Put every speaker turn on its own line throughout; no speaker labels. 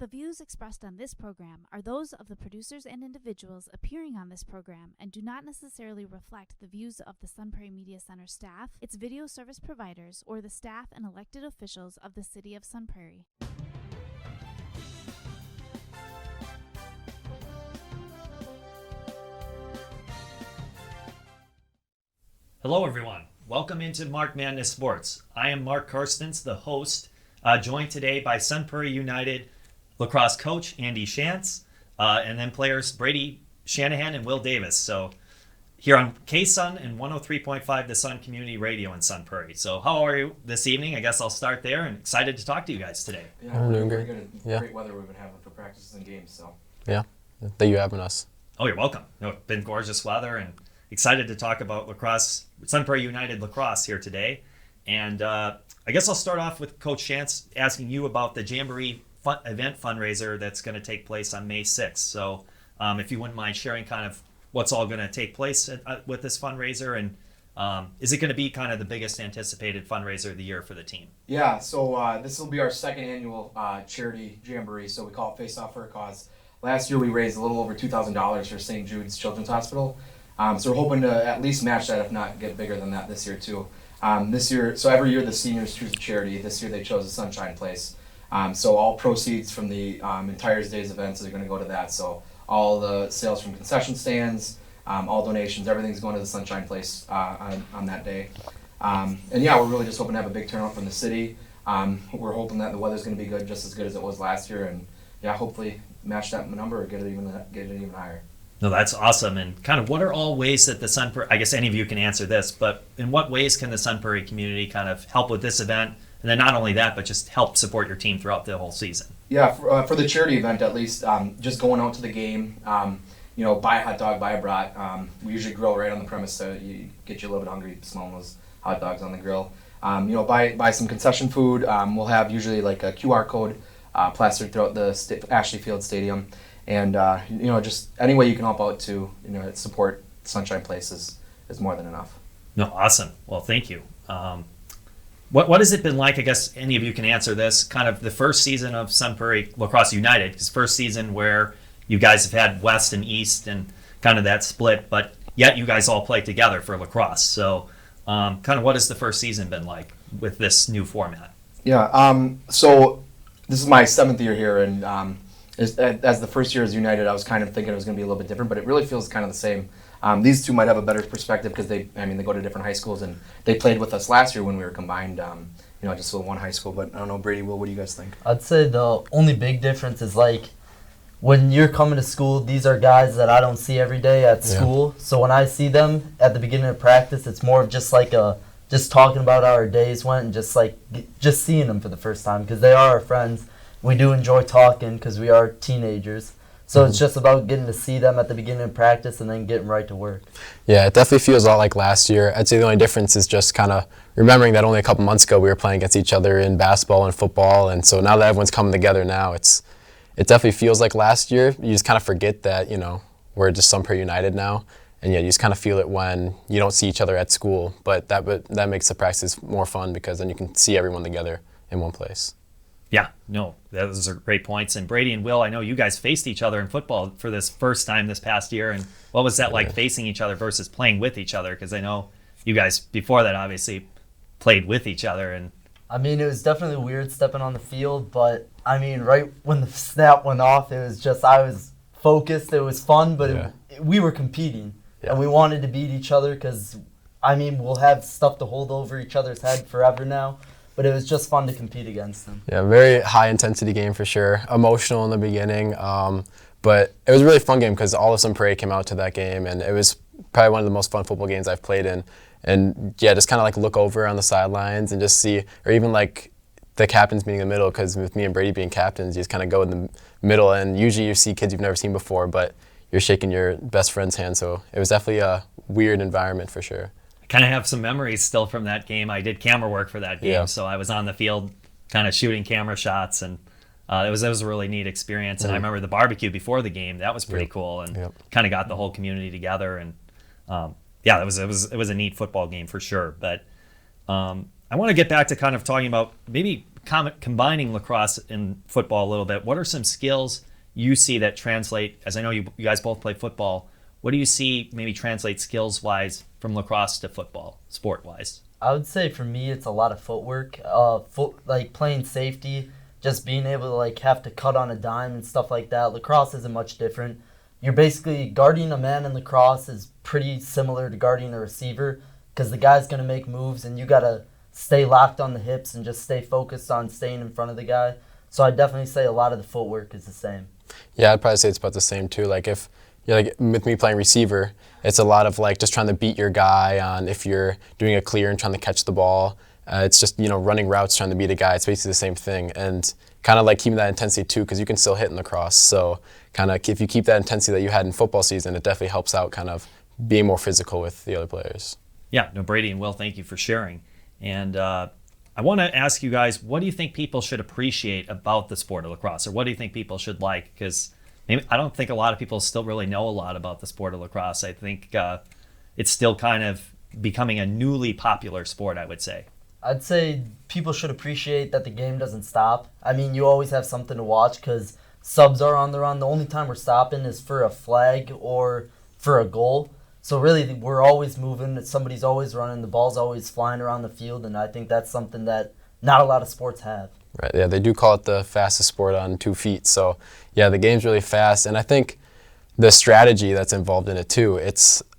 The views expressed on this program are those of the producers and individuals appearing on this program and do not necessarily reflect the views of the Sun Prairie Media Center staff, its video service providers, or the staff and elected officials of the City of Sun Prairie.
Hello everyone, welcome into Marc Madness Sports. I am Mark Karstens, the host, joined today by Sun Prairie United Lacrosse coach Andy Schantz, and then players Brady, Shanahan, and Will Davis. So here on K-Sun and 103.5 The Sun Community Radio in Sun Prairie. So how are you this evening? I guess I'll start there, and excited to talk to you guys today.
Yeah, we're doing great. Great weather we've been having for practices and games. So
yeah, thank you for having us.
Oh, you're welcome. It's been gorgeous weather, and excited to talk about lacrosse, Sun Prairie United Lacrosse here today. And I guess I'll start off with Coach Schantz asking you about the jamboree event fundraiser that's going to take place on May 6th. So if you wouldn't mind sharing kind of what's all going to take place with this fundraiser, and is it going to be kind of the biggest anticipated fundraiser of the year for the team?
Yeah, so this will be our second annual charity jamboree, so we call it Face Off for a Cause. Last year we raised a little over $2,000 for St. Jude's Children's Hospital. So we're hoping to at least match that, if not get bigger than that this year too. This year, so every year the seniors choose a charity. This year they chose the Sunshine Place. So all proceeds from the entire day's events are going to go to that. So all the sales from concession stands, all donations, everything's going to the Sunshine Place on that day. And yeah, we're really just hoping to have a big turnout from the city. We're hoping that the weather's going to be good, just as good as it was last year, and yeah, hopefully match that number or get it even higher.
No, that's awesome. And kind of what are all ways that the Sun Prairie, I guess any of you can answer this, but in what ways can the Sun Prairie community kind of help with this event? And then not only that, but just help support your team throughout the whole season.
Yeah, for the charity event at least, just going out to the game, buy a hot dog, buy a brat. We usually grill right on the premise, so you get you a little bit hungry smelling those hot dogs on the grill. Buy some concession food. We'll have usually like a QR code plastered throughout the Ashley Field Stadium. And, just any way you can help out to, support Sunshine Place is more than enough.
No, awesome. Well, thank you. What has it been like? I guess any of you can answer this. Kind of the first season of Sun Prairie Lacrosse United, because first season where you guys have had West and East and kind of that split, but yet you guys all play together for lacrosse. So kind of what has the first season been like with this new format?
Yeah, so this is my 7th year here, and as the first year as United, I was kind of thinking it was going to be a little bit different, but it really feels kind of the same. These two might have a better perspective because they go to different high schools, and they played with us last year when we were combined, just with one high school. But I don't know, Brady, Will, what do you guys think?
I'd say the only big difference is like when you're coming to school, these are guys that I don't see every day at school. So when I see them at the beginning of practice, it's more of just like just talking about how our days went and just seeing them for the first time because they are our friends. We do enjoy talking because we are teenagers. So it's just about getting to see them at the beginning of practice and then getting right to work.
Yeah, it definitely feels a lot like last year. I'd say the only difference is just kind of remembering that only a couple months ago we were playing against each other in basketball and football. And so now that everyone's coming together now, it definitely feels like last year. You just kind of forget that, we're just Sun Prairie United now. And yeah, you just kind of feel it when you don't see each other at school. But that makes the practice more fun because then you can see everyone together in one place.
Yeah, no, those are great points. And Brady and Will, I know you guys faced each other in football for this first time this past year. And what was that like facing each other versus playing with each other? Because I know you guys before that obviously played with each other. And
it was definitely weird stepping on the field, but right when the snap went off, it was just I was focused. It was fun, but we were competing and we wanted to beat each other because we'll have stuff to hold over each other's head forever now. But it was just fun to compete against them.
Yeah, very high-intensity game for sure. Emotional in the beginning, but it was a really fun game because all of Sun Prairie came out to that game, and it was probably one of the most fun football games I've played in. And yeah, just kind of like look over on the sidelines and just see, or even like the captains being in the middle, because with me and Brady being captains, you just kind of go in the middle, and usually you see kids you've never seen before, but you're shaking your best friend's hand, so it was definitely a weird environment for sure.
Kind of have some memories still from that game. I did camera work for that game, so I was on the field kind of shooting camera shots, and it was a really neat experience. And I remember the barbecue before the game. That was pretty cool, and kind of got the whole community together. And it was a neat football game for sure. But I want to get back to kind of talking about maybe combining lacrosse and football a little bit, what are some skills you see that translate, as I know you guys both play football, what do you see maybe translate skills-wise from lacrosse to football, sport-wise?
I would say for me, it's a lot of footwork, like playing safety, just being able to like have to cut on a dime and stuff like that. Lacrosse isn't much different. You're basically guarding a man in lacrosse is pretty similar to guarding a receiver because the guy's going to make moves and you got to stay locked on the hips and just stay focused on staying in front of the guy. So I'd definitely say a lot of the footwork is the same.
Yeah, I'd probably say it's about the same too. Like if like with me playing receiver, it's a lot of like just trying to beat your guy on if you're doing a clear and trying to catch the ball. It's just, running routes, trying to beat a guy. It's basically the same thing. And kind of like keeping that intensity too, because you can still hit in lacrosse. So kind of if you keep that intensity that you had in football season, it definitely helps out kind of being more physical with the other players.
Yeah, no, Brady and Will, thank you for sharing. And I want to ask you guys, what do you think people should appreciate about the sport of lacrosse? Or what do you think people should like? Because I don't think a lot of people still really know a lot about the sport of lacrosse. I think it's still kind of becoming a newly popular sport, I would say.
I'd say people should appreciate that the game doesn't stop. I mean, you always have something to watch because subs are on the run. The only time we're stopping is for a flag or for a goal. So really, we're always moving. Somebody's always running. The ball's always flying around the field, and I think that's something that not a lot of sports have.
Right, yeah, they do call it the fastest sport on 2 feet. So, yeah, the game's really fast, and I think the strategy that's involved in it too.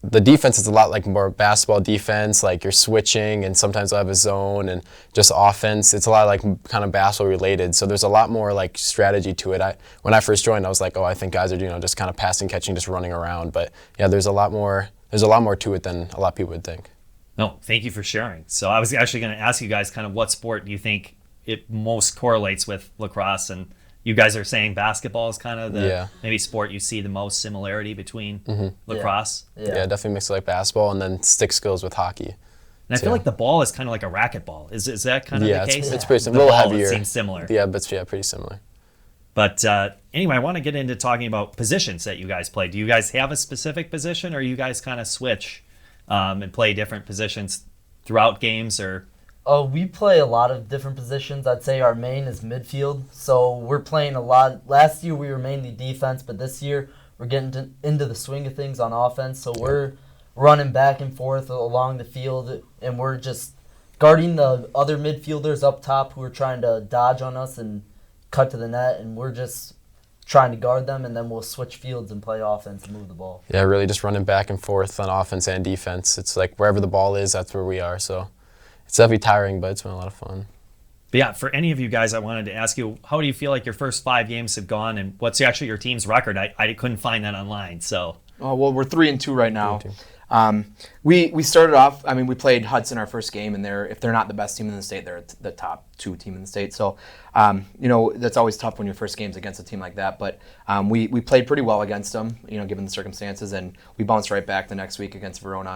The defense is a lot like more basketball defense, like you're switching, and sometimes they'll have a zone, and just offense. It's a lot like kind of basketball related. So there's a lot more like strategy to it. When I first joined, I was like, I think guys are just kind of passing, catching, just running around. But yeah, there's a lot more to it than a lot of people would think.
No, thank you for sharing. So I was actually going to ask you guys kind of what sport do you think it most correlates with lacrosse, and you guys are saying basketball is kind of the maybe sport you see the most similarity between lacrosse.
Yeah, definitely mix it like basketball, and then stick skills with hockey.
And I feel like the ball is kind of like a racquetball. Is that kind of the case?
It's pretty similar.
The
a little
ball,
heavier.
It seems similar.
Yeah, but pretty similar.
But anyway, I want to get into talking about positions that you guys play. Do you guys have a specific position, or you guys kind of switch and play different positions throughout games? Or
We play a lot of different positions. I'd say our main is midfield. So we're playing a lot. Last year we were mainly defense, but this year we're getting into the swing of things on offense. So we're running back and forth along the field, and we're just guarding the other midfielders up top who are trying to dodge on us and cut to the net, and we're just trying to guard them, and then we'll switch fields and play offense and move the ball.
Yeah, really just running back and forth on offense and defense. It's like wherever the ball is, that's where we are. So it's definitely tiring, but it's been a lot of fun.
But yeah, for any of you guys, I wanted to ask you, how do you feel like your first 5 games have gone, and what's actually your team's record? I couldn't find that online, so.
Oh, well, we're 3-2 right now. We started off. I mean, we played Hudson our first game, and if they're not the best team in the state, they're the top 2 team in the state. So, that's always tough when your first game's against a team like that. But we played pretty well against them, given the circumstances, and we bounced right back the next week against Verona.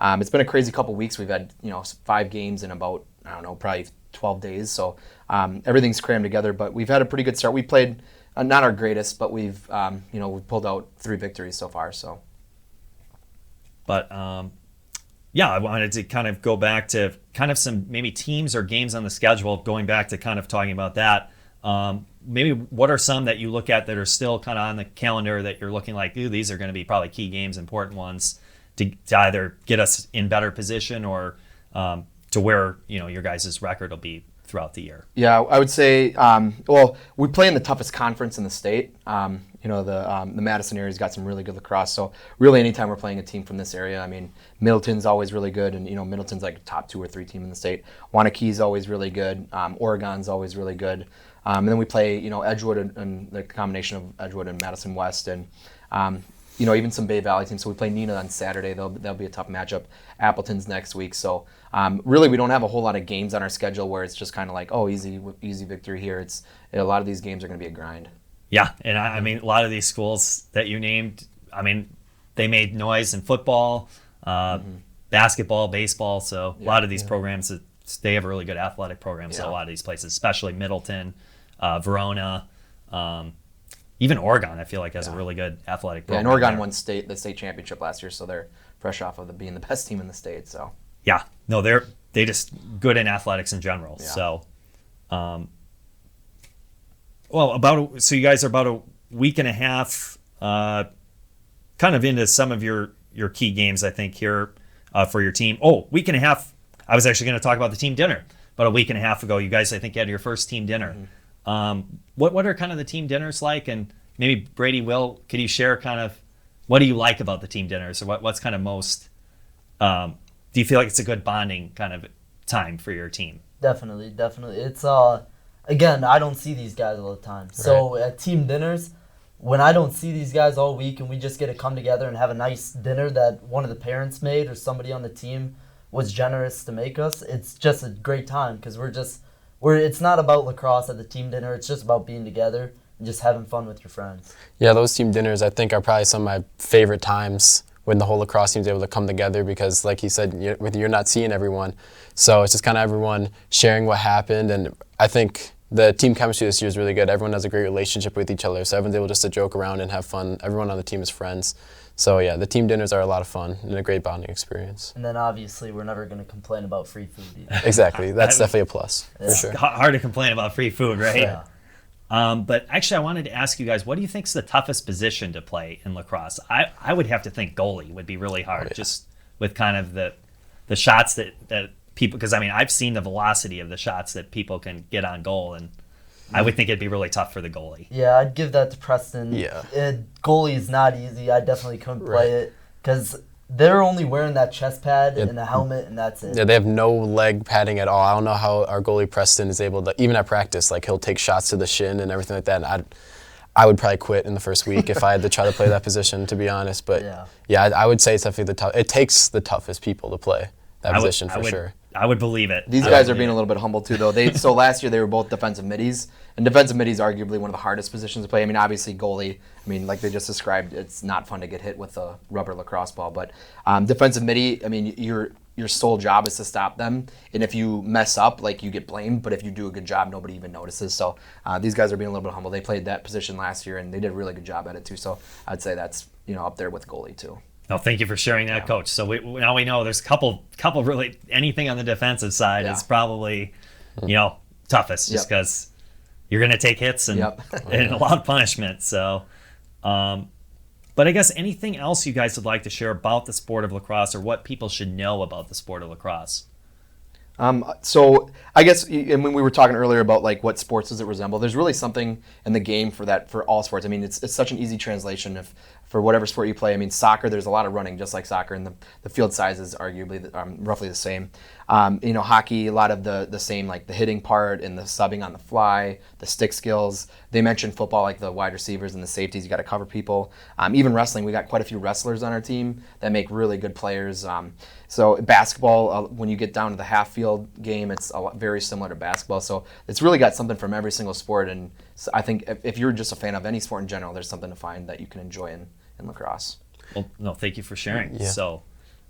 And it's been a crazy couple weeks. We've had 5 games in about probably 12 days. So everything's crammed together. But we've had a pretty good start. We played not our greatest, but we've pulled out 3 victories so far. So.
But I wanted to kind of go back to kind of some maybe teams or games on the schedule, going back to kind of talking about that. Maybe what are some that you look at that are still kind of on the calendar that you're looking like, ooh, these are going to be probably key games, important ones to either get us in better position or to where, your guys' record will be throughout the year?
Yeah, I would say, we play in the toughest conference in the state. The Madison area's got some really good lacrosse. So really anytime we're playing a team from this area, I mean, Middleton's always really good, and Middleton's like a top 2 or 3 team in the state. Waunakee's always really good. Oregon's always really good. And then we play, Edgewood and the combination of Edgewood and Madison West, and even some Bay Valley teams. So we play Neenah on Saturday. That'll be a tough matchup. Appleton's next week. So really, we don't have a whole lot of games on our schedule where it's just kind of like, easy victory here. A lot of these games are going to be a grind.
Yeah, and I mean, a lot of these schools that you named, I mean, they made noise in football, basketball, baseball. So a lot of these programs, they have a really good athletic programs at a lot of these places, especially Middleton, Verona, even Oregon. I feel like has a really good athletic program.
Yeah, and Oregon won the state championship last year, so they're fresh off of being the best team in the state. So
yeah, no, they just good in athletics in general. Yeah. So So you guys are about a week and a half, kind of into some of your key games, I think, here for your team. Week and a half. I was actually going to talk about the team dinner. About a week and a half ago, you guys, I think, had your first team dinner. What are kind of the team dinners like? And maybe Brady, Will, could you share kind of what do you like about the team dinners? Or what's kind of most? Do you feel like it's a good bonding kind of time for your team?
Definitely. It's again, I don't see these guys all the time. Right. So at team dinners, when I don't see these guys all week and we just get to come together and have a nice dinner that one of the parents made or somebody on the team was generous to make us, it's just a great time because it's not about lacrosse at the team dinner. It's just about being together and just having fun with your friends.
Yeah, those team dinners I think are probably some of my favorite times when the whole lacrosse team is able to come together because, like you said, you're not seeing everyone. So it's just kind of everyone sharing what happened, and I think the team chemistry this year is really good. Everyone has a great relationship with each other, so everyone's able just to joke around and have fun. Everyone on the team is friends. So yeah, the team dinners are a lot of fun and a great bonding experience.
And then obviously we're never going to complain about free food either.
Exactly, that's definitely a plus, for sure.
Hard to complain about free food, right?
Yeah.
But actually, I wanted to ask you guys, what do you think is the toughest position to play in lacrosse? I would have to think goalie would be really hard, just with kind of the shots that people, because I mean, I've seen the velocity of the shots that people can get on goal, and I would think it'd be really tough for the goalie.
Yeah, I'd give that to Preston.
Yeah.
Goalie is not easy. I definitely couldn't play it because they're only wearing that chest pad and a helmet, and that's it.
Yeah, they have no leg padding at all. I don't know how our goalie Preston is able to, even at practice, like he'll take shots to the shin and everything like that. And I would probably quit in the first week if I had to try to play that position, to be honest. But yeah, I would say it's definitely it takes the toughest people to play that position for sure.
I would believe it.
These guys are being a little bit humble too, though. So last year they were both defensive middies, and defensive mid is arguably one of the hardest positions to play. I mean, obviously goalie. I mean, like they just described, it's not fun to get hit with a rubber lacrosse ball. But defensive midi, I mean, your sole job is to stop them, and if you mess up, like you get blamed. But if you do a good job, nobody even notices. So these guys are being a little bit humble. They played that position last year, and they did a really good job at it too. So I'd say that's up there with goalie too.
No, thank you for sharing that, Coach. So now we know there's a couple really anything on the defensive side is probably, toughest just because you're going to take hits and a lot of punishment. So, but I guess anything else you guys would like to share about the sport of lacrosse or what people should know about the sport of lacrosse?
So I guess, and when we were talking earlier about like what sports does it resemble, there's really something in the game for that for all sports. I mean, it's such an easy translation for whatever sport you play. I mean, soccer, there's a lot of running just like soccer, and the field size is arguably roughly the same. Hockey, a lot of the same, like the hitting part and the subbing on the fly, the stick skills. They mentioned football, like the wide receivers and the safeties, you got to cover people. Even wrestling, we got quite a few wrestlers on our team that make really good players. So basketball, when you get down to the half field game, it's very similar to basketball. So it's really got something from every single sport. And so I think if you're just a fan of any sport in general, there's something to find that you can enjoy in lacrosse.
Well, no, thank you for sharing.
Yeah.
So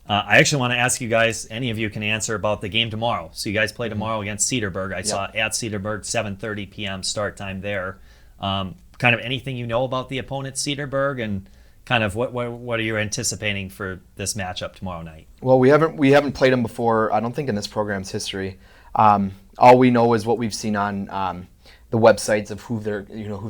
I actually want to ask you guys, any of you can answer about the game tomorrow. So you guys play tomorrow against Cedarburg. I saw at Cedarburg, 7:30 p.m. start time there. Kind of anything you know about the opponent, Cedarburg, and kind of what are you anticipating for this matchup tomorrow night?
Well, we haven't played them before. I don't think in this program's history. All we know is what we've seen on the websites of who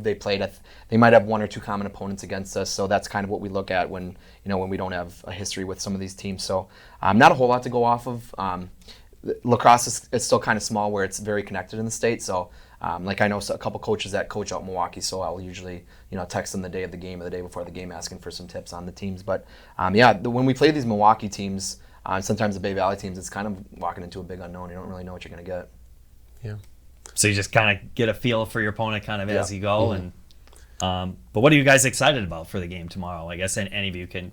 they played. They might have one or two common opponents against us, so that's kind of what we look at when we don't have a history with some of these teams. So not a whole lot to go off of. Lacrosse is still kind of small, where it's very connected in the state. So like I know a couple coaches that coach out in Milwaukee, so I'll usually text them the day of the game or the day before the game asking for some tips on the teams. But when we play these Milwaukee teams, sometimes the Bay Valley teams, it's kind of walking into a big unknown. You don't really know what you're going to get.
Yeah.
So you just kind of get a feel for your opponent kind of as you go. And but what are you guys excited about for the game tomorrow? I guess any of you can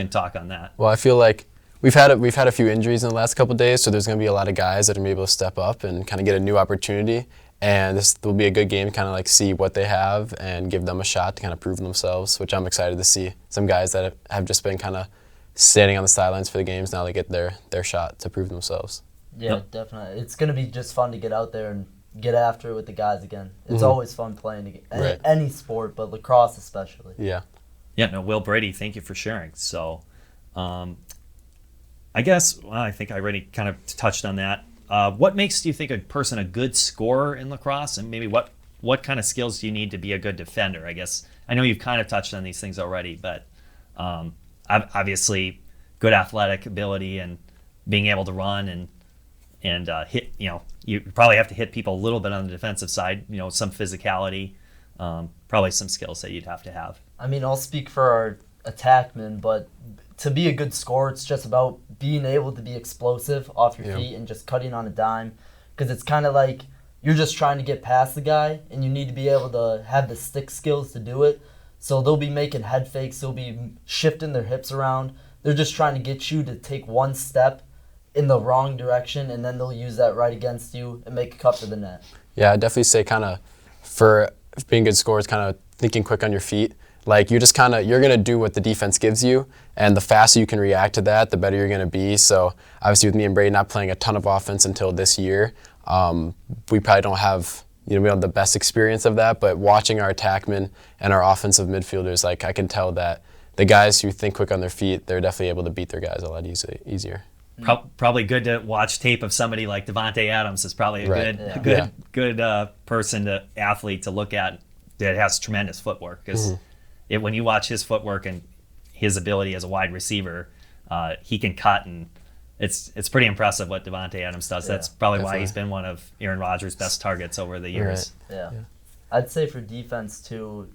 talk on that.
Well, I feel like we've had a few injuries in the last couple of days, so there's going to be a lot of guys that are going to be able to step up and kind of get a new opportunity. And this will be a good game to kind of like see what they have and give them a shot to kind of prove themselves, which I'm excited to see. Some guys that have just been kind of standing on the sidelines for the games, now they get their shot to prove themselves.
Yeah, definitely. It's going to be just fun to get out there and get after it with the guys again. It's always fun playing any sport, but lacrosse especially.
Yeah.
Yeah, no, Will, Brady, thank you for sharing. So I guess, I think I already kind of touched on that. what makes, do you think, a person a good scorer in lacrosse, and maybe what kind of skills do you need to be a good defender? I guess I know you've kind of touched on these things already, but obviously good athletic ability and being able to run and hit. You probably have to hit people a little bit on the defensive side. Some physicality, probably some skills that you'd have to have.
I mean, I'll speak for our attackmen, but to be a good scorer, it's just about being able to be explosive off your feet and just cutting on a dime, because it's kind of like you're just trying to get past the guy, and you need to be able to have the stick skills to do it. So they'll be making head fakes, they'll be shifting their hips around. They're just trying to get you to take one step in the wrong direction, and then they'll use that right against you and make a cut to the net.
Yeah, I'd definitely say kind of for being good scorers, kind of thinking quick on your feet. Like you're going to do what the defense gives you, and the faster you can react to that, the better you're going to be. So obviously with me and Brady not playing a ton of offense until this year, we probably don't have, we don't have the best experience of that, but watching our attackmen and our offensive midfielders, like I can tell that the guys who think quick on their feet, they're definitely able to beat their guys a lot easier.
Probably good to watch tape of somebody like Devontae Adams. Is probably a good person athlete to look at that has tremendous footwork, because when you watch his footwork and his ability as a wide receiver, he can cut, and it's pretty impressive what Devontae Adams does. That's probably why he's been one of Aaron Rodgers' best targets over the years.
Right. Yeah. I'd say for defense too,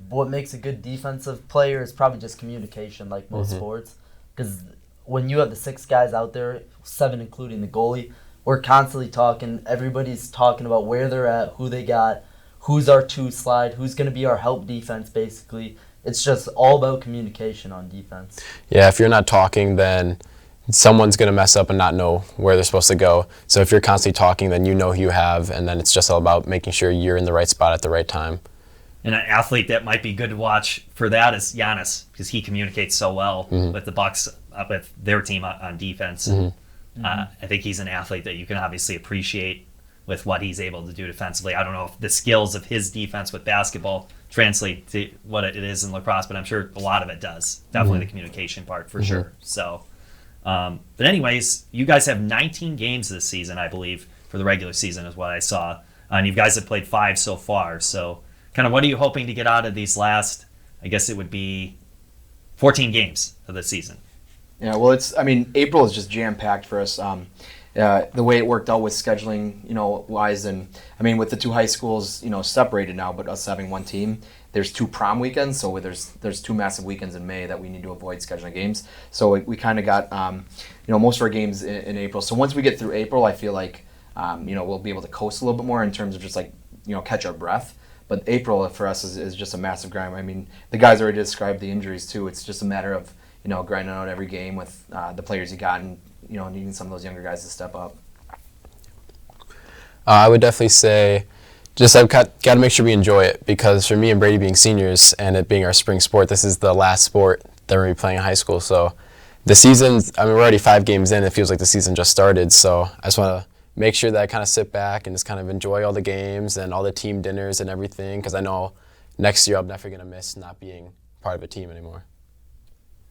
what makes a good defensive player is probably just communication, like most sports, because when you have the 6 guys out there, 7 including the goalie, we're constantly talking. Everybody's talking about where they're at, who they got, who's our 2 slide, who's going to be our help defense, basically. It's just all about communication on defense. Yeah,
if you're not talking, then someone's going to mess up and not know where they're supposed to go. So if you're constantly talking, then you know who you have, and then it's just all about making sure you're in the right spot at the right time.
And an athlete that might be good to watch for that is Giannis, because he communicates so well with the Bucks, with their team on defense. I think he's an athlete that you can obviously appreciate with what he's able to do defensively. I don't know if the skills of his defense with basketball translate to what it is in lacrosse, but I'm sure a lot of it does. Definitely the communication part for sure. So, but anyways, you guys have 19 games this season, I believe, for the regular season is what I saw. And you guys have played 5 so far. So kind of what are you hoping to get out of these last, I guess it would be 14 games of the season?
Yeah, well, April is just jam-packed for us. The way it worked out with scheduling, wise, and with the 2 high schools, separated now, but us having one team, there's 2 prom weekends, so there's 2 massive weekends in May that we need to avoid scheduling games. So we kind of got, most of our games in April. So once we get through April, I feel like, we'll be able to coast a little bit more in terms of just catch our breath. But April for us is just a massive grind. The guys already described the injuries too. It's just a matter of grinding out every game with the players you got, and needing some of those younger guys to step up.
I would definitely say I've got to make sure we enjoy it, because for me and Brady being seniors and it being our spring sport, this is the last sport that we're going to be playing in high school. So the season, we're already 5 games in. It feels like the season just started. So I just want to make sure that I kind of sit back and just kind of enjoy all the games and all the team dinners and everything, because I know next year I'm definitely going to miss not being part of a team anymore.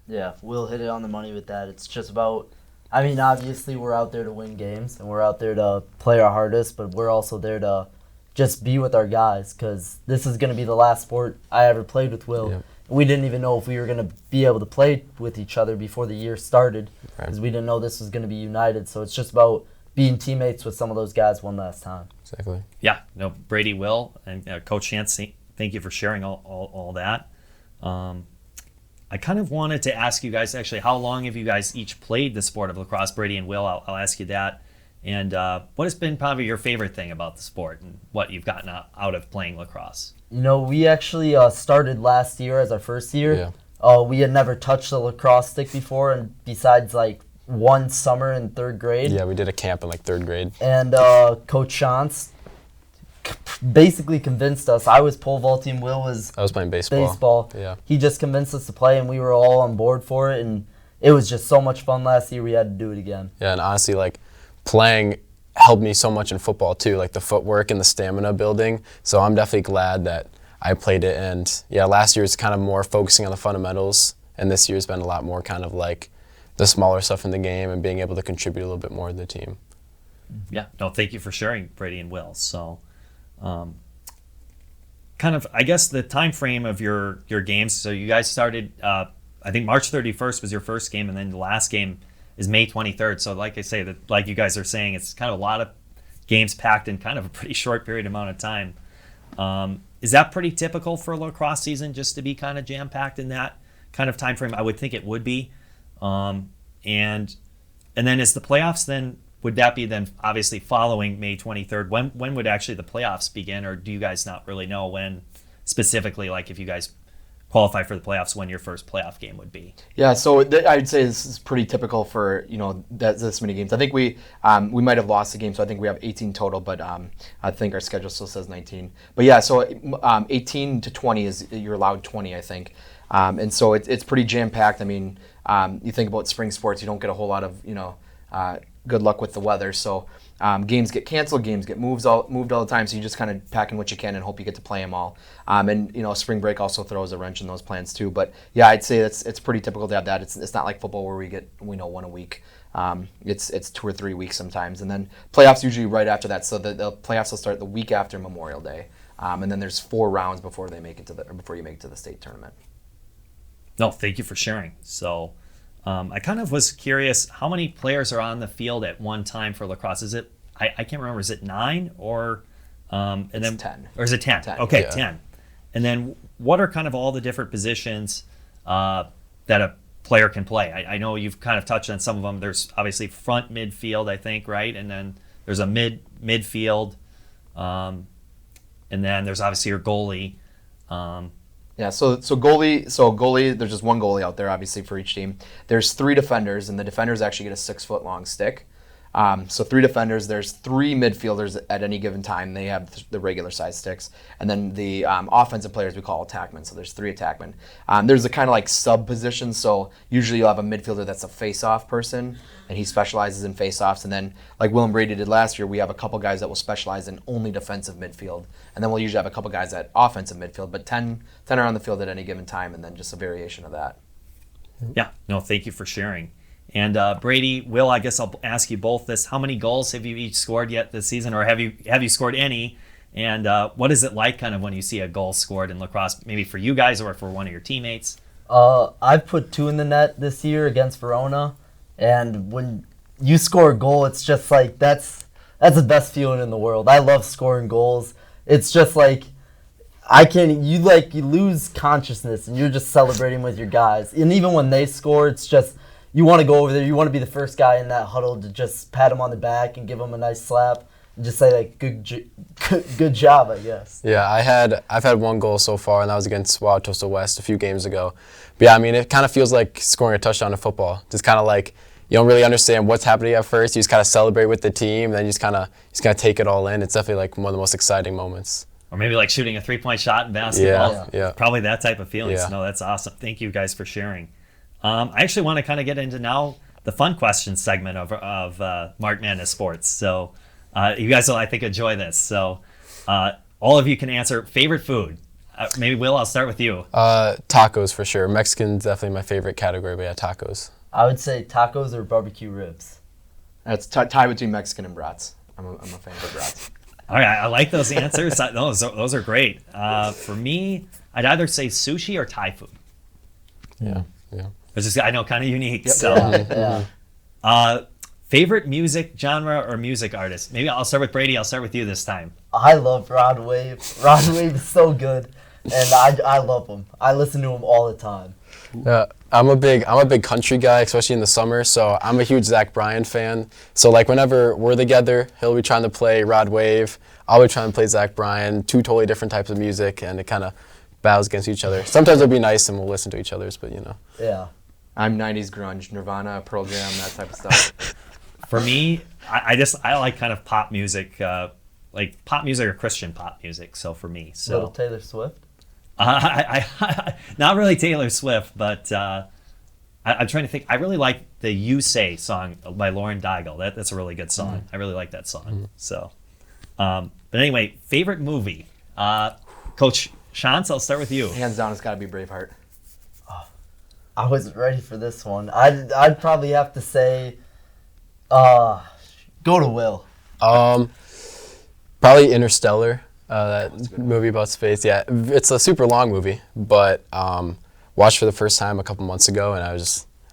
Yeah, we'll hit it on the money with that. It's just about, obviously we're out there to win games and we're out there to play our hardest, but we're also there to just be with our guys, because this is going to be the last sport I ever played with Will. Yep. We didn't even know if we were going to be able to play with each other before the year started, because we didn't know this was going to be united. So it's just about being teammates with some of those guys one last time.
Exactly.
Yeah, Brady, Will, and Coach Schantz, thank you for sharing all that. I kind of wanted to ask you guys, actually, how long have you guys each played the sport of lacrosse? Brady and Will, I'll ask you that. And what has been probably your favorite thing about the sport and what you've gotten out of playing lacrosse?
We actually started last year as our first year. Yeah. We had never touched a lacrosse stick before, and besides one summer in 3rd grade.
Yeah, we did a camp in 3rd grade.
And Coach Schantz basically convinced us. I was pole vaulting, Will was
I was playing baseball. Yeah.
He just convinced us to play, and we were all on board for it, and it was just so much fun last year. We had to do it again.
Yeah, and honestly, playing helped me so much in football too, the footwork and the stamina building. So I'm definitely glad that I played it. And yeah, last year was kind of more focusing on the fundamentals, and this year's been a lot more kind of the smaller stuff in the game and being able to contribute a little bit more to the team.
Yeah, no, thank you for sharing, Brady and Will. So, kind of, I guess the time frame of your games. So you guys started, I think March 31st was your first game, and then the last game is May 23rd. So, like I say, that like you guys are saying, it's kind of a lot of games packed in kind of a pretty short period amount of time. Is that pretty typical for a lacrosse season, just to be kind of jam packed in that kind of time frame? I would think it would be. And then is the playoffs then? Would that be then obviously following May 23rd? When would actually the playoffs begin, or do you guys not really know when specifically, like if you guys qualify for the playoffs, when your first playoff game would be?
Yeah, so I'd say this is pretty typical for this many games. I think we might have lost a game, so I think we have 18 total, but I think our schedule still says 19. But yeah, so 18 to 20 is you're allowed 20, I think, and so it's pretty jam packed. I mean, you think about spring sports, you don't get a whole lot of good luck with the weather, so games get canceled, games get moved all the time, so you just kind of pack in what you can and hope you get to play them all. And spring break also throws a wrench in those plans too. But yeah, I'd say it's pretty typical to have that. It's not like football where we know one a week. It's 2 or 3 weeks sometimes, and then playoffs usually right after that. So the playoffs will start the week after Memorial Day, and then there's 4 rounds before you make it to the state tournament.
No, thank you for sharing. So. I kind of was curious, how many players are on the field at one time for lacrosse? Is it, I can't remember, is it 9 or and
it's
then
10.
Or is it 10?
10.
Okay,
Yeah.
10. And then what are kind of all the different positions that a player can play? I know you've kind of touched on some of them. There's obviously front midfield, I think, right? And then there's a midfield, and then there's obviously your goalie.
Yeah, so goalie, there's just one goalie out there, obviously, for each team. There's 3 defenders, and the defenders actually get a 6-foot-long stick. So 3 defenders, there's 3 midfielders at any given time. They have the regular size sticks. And then the offensive players we call attackmen, so there's 3 attackmen. There's a kind of like sub position, so usually you'll have a midfielder that's a face-off person, and he specializes in face-offs. And then, like Will and Brady did last year, we have a couple guys that will specialize in only defensive midfield. And then we'll usually have a couple guys at offensive midfield, but 10 are on the field at any given time, and then just a variation of that.
Yeah, no, thank you for sharing. And Brady, Will, I guess I'll ask you both this. How many goals have you each scored yet this season, or have you scored any? And what is it like kind of when you see a goal scored in lacrosse, maybe for you guys or for one of your teammates?
I've put 2 in the net this year against Verona, and when you score a goal, it's just like that's the best feeling in the world. I love scoring goals. It's just like you lose consciousness and you're just celebrating with your guys. And even when they score, it's just you want to go over there. You want to be the first guy in that huddle to just pat them on the back and give them a nice slap and just say like good job, I guess.
Yeah, I've had 1 goal so far, and that was against Wauwatosa West a few games ago. But yeah, I mean, it kind of feels like scoring a touchdown in football. Just kind of like you don't really understand what's happening at first. You just kind of celebrate with the team, and then you just kind of take it all in. It's definitely like one of the most exciting moments.
Or maybe like shooting a 3-point shot in basketball.
Yeah.
Probably that type of feeling.
Yeah.
No, that's awesome. Thank you guys for sharing. I actually want to kind of get into now the fun questions segment of Marc Madness Sports. So you guys will, I think, enjoy this. So all of you can answer favorite food. Maybe Will, I'll start with you.
Tacos for sure. Mexican's definitely my favorite category, but yeah, tacos.
I would say tacos or barbecue ribs.
It's tie between Mexican and brats. I'm a fan of brats.
All right, I like those answers. Those are great. For me, I'd either say sushi or Thai food.
Yeah.
It's just, I know, kind of unique.
Yep.
So,
Yeah.
favorite music genre or music artist? Maybe I'll start with Brady. I'll start with you this time.
I love Rod Wave. Rod Wave is so good, and I love him. I listen to him all the time.
Yeah, I'm a big country guy, especially in the summer. So I'm a huge Zach Bryan fan. So like whenever we're together, he'll be trying to play Rod Wave. I'll be trying to play Zach Bryan. 2 totally different types of music, and it kind of battles against each other. Sometimes it'll be nice and we'll listen to each other's, but
Yeah.
I'm 90s grunge, Nirvana, Pearl Jam, that type of stuff.
For me, I like kind of pop music, like pop music or Christian pop music. So for me,
Little Taylor Swift.
I not really Taylor Swift, but I'm trying to think. I really like the "You Say" song by Lauren Daigle. That's a really good song. I really like that song. So, but anyway, favorite movie. Coach Schantz, I'll start with you.
Hands down, it's got to be Braveheart.
I wasn't ready for this one. I'd probably have to say, go to Will.
Probably Interstellar, that movie about space. Yeah, it's a super long movie, but watched for the first time a couple months ago, and I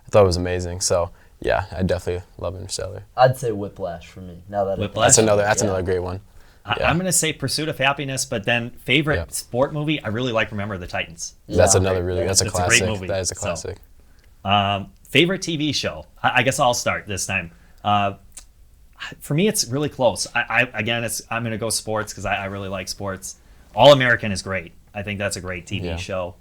thought it was amazing. So yeah, I definitely love Interstellar.
I'd say Whiplash for me. Now that
Whiplash?
That's another great one. Yeah.
I'm going to say Pursuit of Happiness, but then favorite sport movie, I really like Remember the Titans.
That's another that's a
It's
classic.
a great movie.
That is a classic.
Favorite TV show? I guess I'll start this time. For me, it's really close. I'm going to go sports because I really like sports. All American is great. I think that's a great TV show.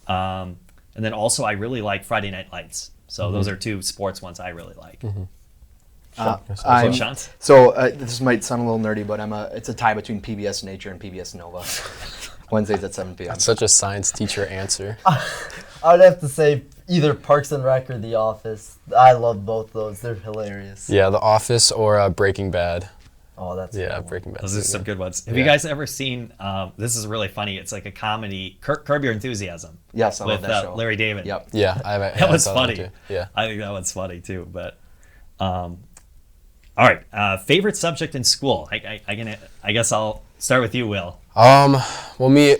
And then also I really like Friday Night Lights. So those are two sports ones I really like. Schantz?
This might sound a little nerdy, but it's a tie between PBS Nature and PBS Nova. Wednesdays at 7 p.m.
That's such a science teacher answer.
I would have to say either Parks and Rec or The Office. I love both those. They're hilarious.
Yeah, The Office or Breaking Bad.
Oh, that's
Breaking Bad.
Those are some good ones. Have you guys ever seen? This is really funny. It's like a comedy. Curb Your Enthusiasm.
Yes, I love
with
that show.
Larry David.
Yep.
Yeah,
That was funny.
Too. Yeah,
I think that one's funny too. But all right, favorite subject in school. I guess I'll start with you, Will.
Well, me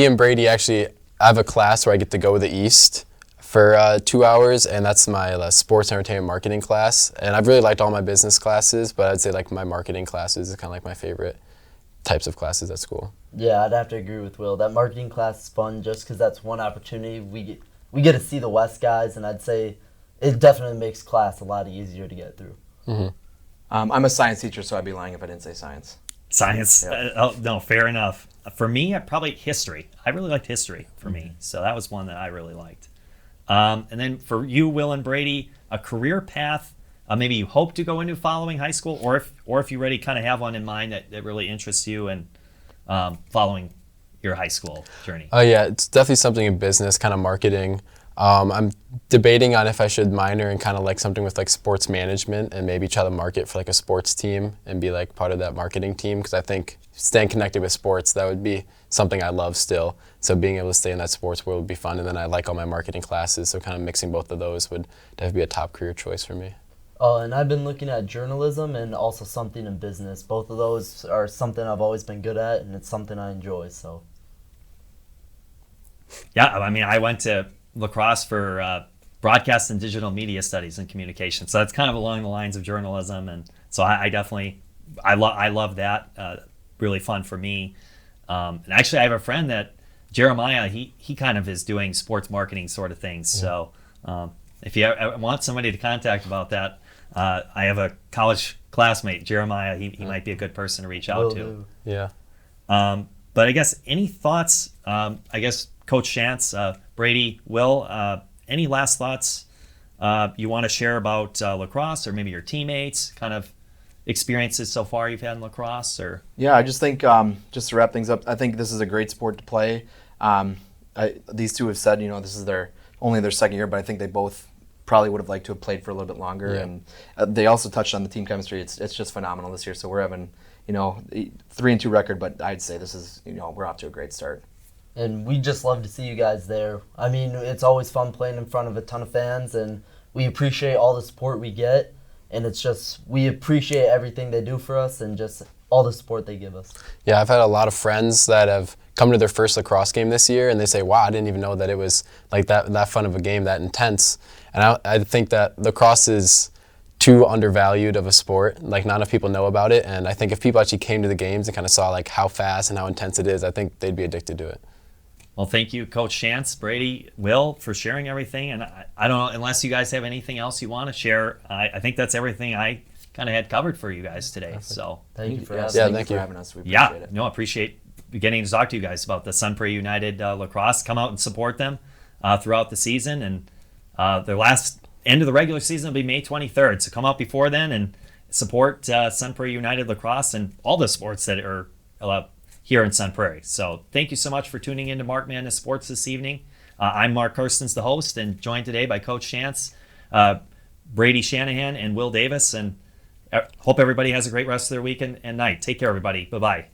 and Brady actually, I have a class where I get to go to the East for 2 hours, and that's my sports entertainment marketing class. And I've really liked all my business classes, but I'd say like my marketing classes is kind of like my favorite types of classes at school.
Yeah, I'd have to agree with Will. That marketing class is fun just because that's one opportunity we get to see the West guys, and I'd say it definitely makes class a lot easier to get through.
Mm-hmm.
I'm a science teacher, so I'd be lying if I didn't say science.
Science.
Yeah.
No, fair enough. For me, probably history. I really liked history for me, so that was one that I really liked. And then for you, Will and Brady, a career path maybe you hope to go into following high school, or if you already kind of have one in mind that really interests you and following your high school journey.
Oh yeah, it's definitely something in business, kind of marketing. I'm debating on if I should minor in kind of like something with like sports management and maybe try to market for like a sports team and be like part of that marketing team, because I think staying connected with sports, that would be something I love still. So being able to stay in that sports world would be fun, and then I like all my marketing classes, so kind of mixing both of those would definitely be a top career choice for me.
Oh, and I've been looking at journalism and also something in business. Both of those are something I've always been good at, and it's something I enjoy. So.
Yeah, I mean, I went to lacrosse for broadcast and digital media studies and communication, so that's kind of along the lines of journalism, and so I definitely love that. Really fun for me. And actually, I have a friend that Jeremiah. He kind of is doing sports marketing sort of things. So if you want somebody to contact about that, I have a college classmate, Jeremiah. He might be a good person to reach out to.
Yeah.
But I guess any thoughts? I guess Coach Schantz, Brady, Will, any last thoughts you want to share about lacrosse, or maybe your teammates, kind of experiences so far you've had in lacrosse? Or
yeah, I just think just to wrap things up, I think this is a great sport to play. These two have said, this is only their second year, but I think they both probably would have liked to have played for a little bit longer.
Yeah.
And they also touched on the team chemistry. It's just phenomenal this year. So we're having 3-2 record, but I'd say this is we're off to a great start.
And we just love to see you guys there. I mean, it's always fun playing in front of a ton of fans, and we appreciate all the support we get. And it's just, we appreciate everything they do for us and just all the support they give us.
Yeah, I've had a lot of friends that have come to their first lacrosse game this year, and they say, wow, I didn't even know that it was like that fun of a game, that intense. And I think that lacrosse is too undervalued of a sport. Like, not enough people know about it. And I think if people actually came to the games and kind of saw like how fast and how intense it is, I think they'd be addicted to it.
Well, thank you, Coach Schantz, Brady, Will, for sharing everything. And I don't know, unless you guys have anything else you want to share, I think that's everything I kind of had covered for you guys today.
Perfect.
So
Thank you for
Yes,
having us.
thank you for having us. We appreciate it.
No, I appreciate getting to talk to you guys about the Sun Prairie United Lacrosse. Come out and support them throughout the season. And their last end of the regular season will be May 23rd. So come out before then and support Sun Prairie United Lacrosse and all the sports that are here in Sun Prairie. So thank you so much for tuning in to Marc Madness Sports this evening. I'm Mark Kirstens, the host, and joined today by Coach Schantz, Brady Shanahan, and Will Davis. And hope everybody has a great rest of their week and night. Take care, everybody. Bye-bye.